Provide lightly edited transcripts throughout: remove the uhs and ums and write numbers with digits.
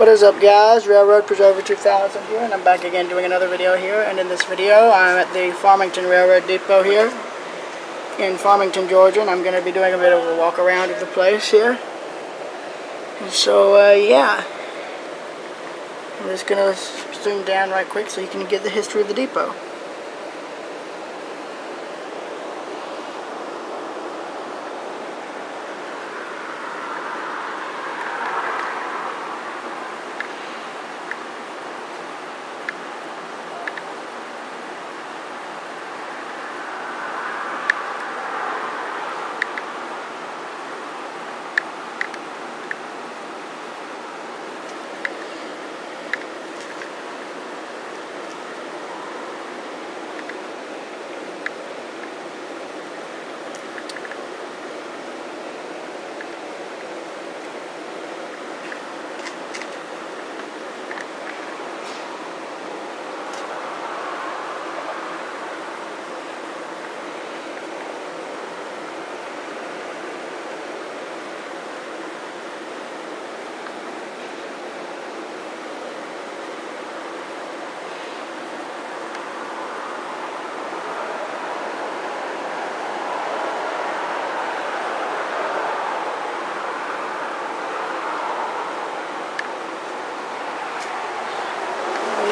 What is up, guys? Railroad Preserver 2000 here, and I'm back again doing another video here. And in this video, I'm at the Farmington Railroad Depot here in Farmington, Georgia, and I'm going to be doing a bit of a walk around of the place here. And so, yeah, I'm just going to zoom down right quick so you can get the history of the depot.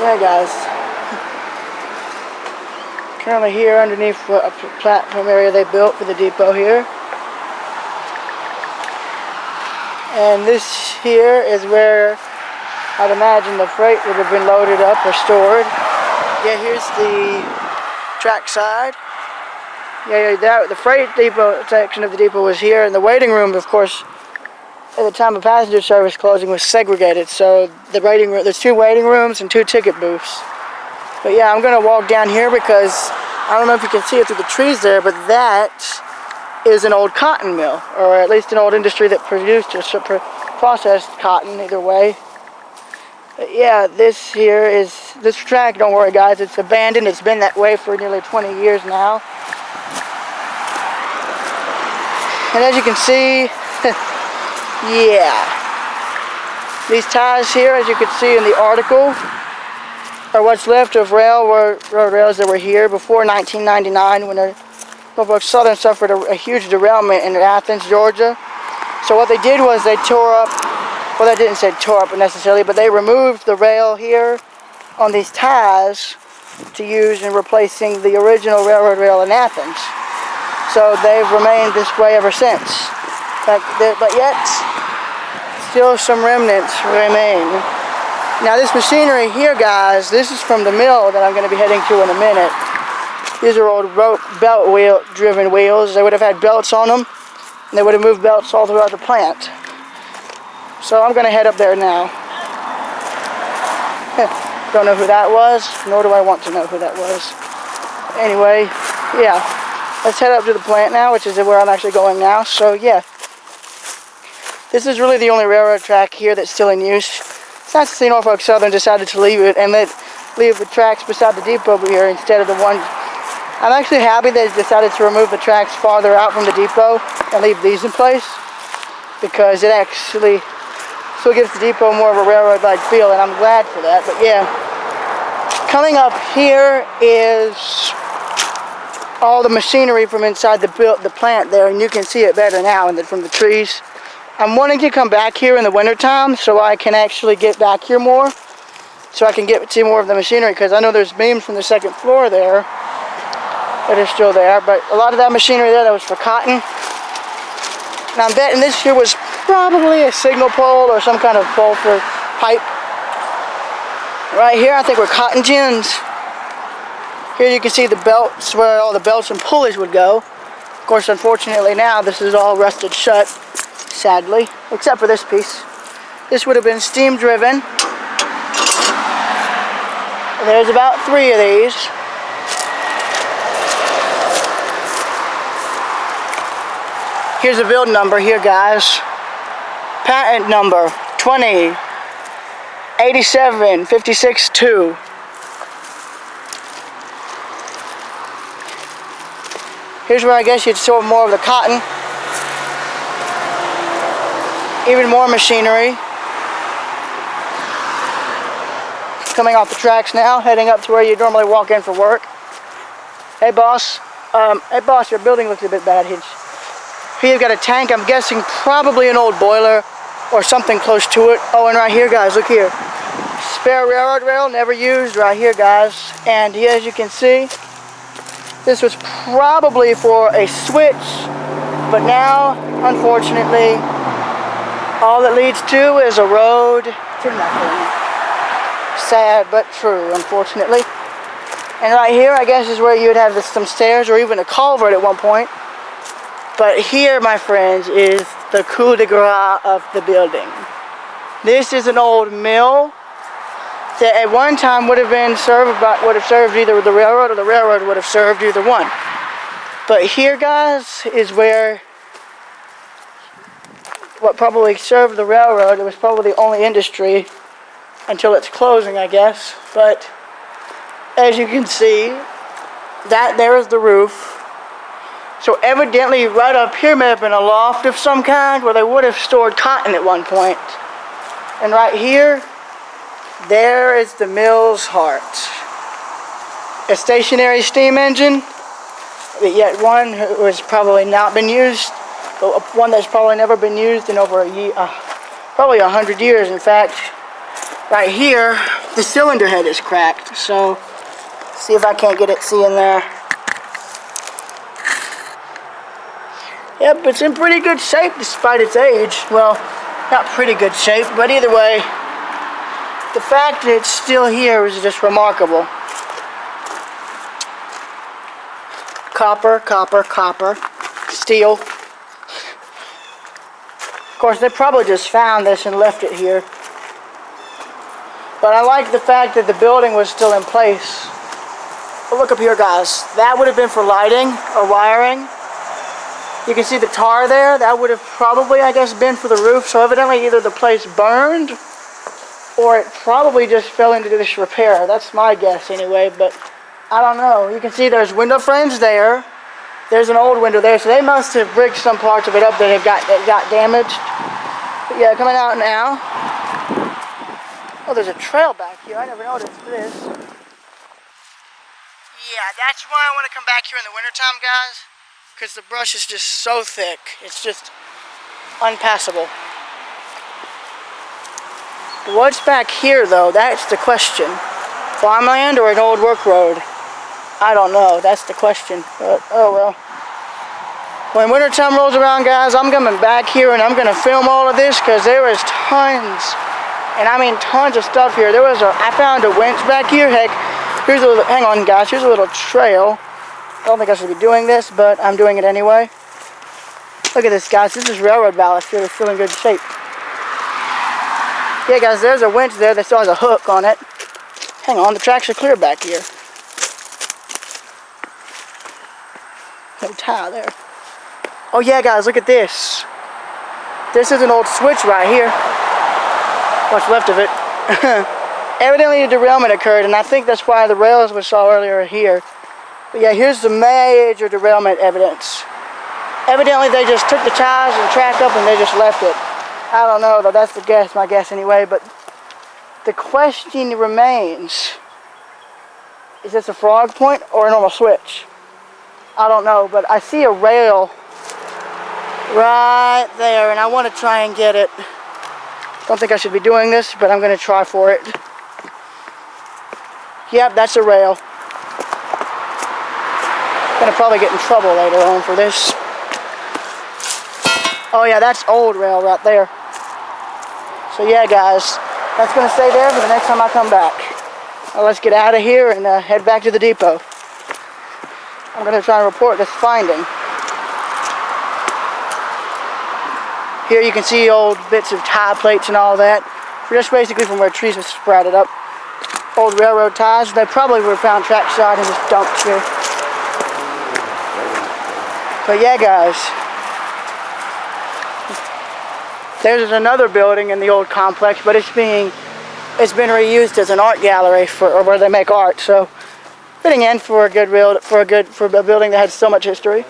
Yeah, guys, currently here underneath a platform area they built for the depot here, and this here is where I'd imagine the freight would have been loaded up or stored. Yeah, here's the track side. Yeah, the freight depot section of the depot was here, and the waiting room, of course, at the time of passenger service closing, was segregated. So the waiting room, there's two waiting rooms and two ticket booths. But yeah, I'm going to walk down here because I don't know if you can see it through the trees there, but that is an old cotton mill, or at least an old industry that produced or processed cotton, either way. But yeah, this track, don't worry guys, it's abandoned. It's been that way for nearly 20 years now. And as you can see, yeah, these ties here, as you can see in the article, are what's left of railroad rails that were here before 1999, when the Norfolk Southern suffered a huge derailment in Athens, Georgia. So what they did was they tore up, well, they didn't say tore up necessarily, but they removed the rail here on these ties to use in replacing the original railroad rail in Athens. So they've remained this way ever since. But yet, still some remnants remain. Now this machinery here, guys, this is from the mill that I'm going to be heading to in a minute. These are old belt wheel driven wheels. They would have had belts on them, and they would have moved belts all throughout the plant. So I'm going to head up there now. Don't know who that was, nor do I want to know who that was. Anyway, yeah, let's head up to the plant now, which is where I'm actually going now. So yeah. This is really the only railroad track here that's still in use. It's nice to see Norfolk Southern decided to leave it and leave the tracks beside the depot here instead of the one. I'm actually happy they decided to remove the tracks farther out from the depot and leave these in place, because it actually still gives the depot more of a railroad-like feel, and I'm glad for that. But yeah, coming up here is all the machinery from inside the plant there, and you can see it better now from the trees. I'm wanting to come back here in the wintertime so I can actually get back here more, so I can see more of the machinery, because I know there's beams from the second floor there that are still there, but a lot of that machinery there, that was for cotton. And I'm betting this here was probably a signal pole or some kind of pole for pipe. Right here I think were cotton gins. Here you can see the belts, where all the belts and pulleys would go. Of course, unfortunately now this is all rusted shut, sadly, except for this piece. This would have been steam driven. And there's about 3 of these. Here's a build number here, guys. Patent number 20-87-56-2. Here's where I guess you'd sort more of the cotton. Even more machinery. coming off the tracks now, heading up to where you normally walk in for work. Hey boss, your building looks a bit bad. Here you've got a tank, I'm guessing probably an old boiler or something close to it. Oh, and right here, guys, look here. Spare railroad rail, never used, right here, guys. And here, as you can see, this was probably for a switch, but now, unfortunately, all that leads to is a road to nothing. Sad, but true, unfortunately. And right here, I guess, is where you would have some stairs or even a culvert at one point. But here, my friends, is the coup de grace of the building. This is an old mill that at one time would have served either the railroad, or the railroad would have served either one. But here, guys, is where what probably served the railroad. It was probably the only industry until its closing, I guess. But as you can see, that there is the roof. So evidently right up here may have been a loft of some kind where they would have stored cotton at one point. And right here, there is the mill's heart. A stationary steam engine, but yet one who has probably not been used, but one that's probably never been used in over a year, probably 100 years. In fact, right here, the cylinder head is cracked. So, see if I can't get it in there. Yep, it's in pretty good shape despite its age. Well, not pretty good shape, but either way, the fact that it's still here is just remarkable. Copper, copper, copper, steel. Of course, they probably just found this and left it here. But I like the fact that the building was still in place. But look up here, guys. That would have been for lighting or wiring. You can see the tar there. That would have probably, I guess, been for the roof. So evidently either the place burned or it probably just fell into disrepair. That's my guess anyway, but I don't know. You can see there's window frames there. There's an old window there, so they must have bricked some parts of it up that got damaged. But yeah, coming out now. Oh, there's a trail back here. I never noticed this. Yeah, that's why I want to come back here in the wintertime, guys. Because the brush is just so thick. It's just unpassable. What's back here, though? That's the question. Farmland or an old work road? I don't know. That's the question. But, oh well. When wintertime rolls around, guys, I'm coming back here and I'm going to film all of this because there is tons, and I mean tons of stuff here. I found a winch back here. Heck, here's a little, hang on, guys. Here's a little trail. I don't think I should be doing this, but I'm doing it anyway. Look at this, guys. This is railroad ballast here. It's still in good shape. Yeah, guys, there's a winch there that still has a hook on it. Hang on, the tracks are clear back here. No tie there. Oh yeah, guys, look at this. This is an old switch right here. What's left of it. Evidently a derailment occurred, and I think that's why the rails we saw earlier are here. But yeah, here's the major derailment evidence. Evidently they just took the ties and track up and they just left it. I don't know, though. That's my guess anyway, but the question remains, is this a frog point or a normal switch? I don't know, but I see a rail right there, and I want to try and get it. Don't think I should be doing this, but I'm going to try for it. Yep, that's a rail. Gonna probably get in trouble later on for this. Oh yeah, that's old rail right there. So yeah, guys, that's gonna stay there for the next time I come back. Well, let's get out of here and head back to the depot. I'm gonna try and report this finding. Here you can see old bits of tie plates and all that. Just basically from where trees have sprouted up. Old railroad ties. They probably were found trackside and just dumped here. But yeah, guys, there's another building in the old complex, but it's been reused as an art gallery or where they make art. So fitting in for a building that had so much history.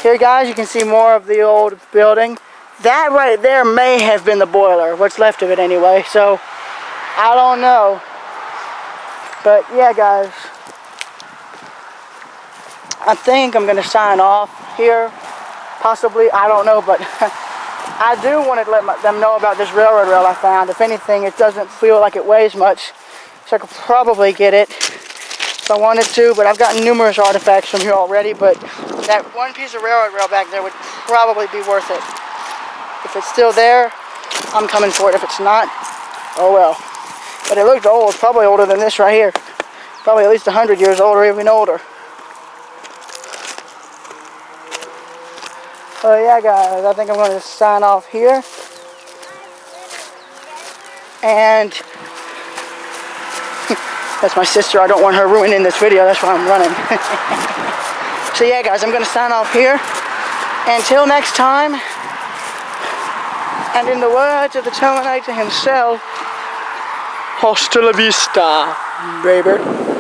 Here, guys, you can see more of the old building. That right there may have been the boiler, what's left of it anyway, so I don't know. But yeah, guys, I think I'm going to sign off here, possibly, I don't know, but I do want to let them know about this railroad rail I found. If anything, it doesn't feel like it weighs much, so I could probably get it if I wanted to, but I've gotten numerous artifacts from here already, but that one piece of railroad rail back there would probably be worth it. If it's still there, I'm coming for it. If it's not, oh well. But it looked old, probably older than this right here. Probably at least 100 years old or even older. So yeah, guys, I think I'm going to sign off here. And that's my sister. I don't want her ruining this video. That's why I'm running. So yeah, guys, I'm going to sign off here. Until next time. And in the words of the Terminator himself, hasta la vista, baby.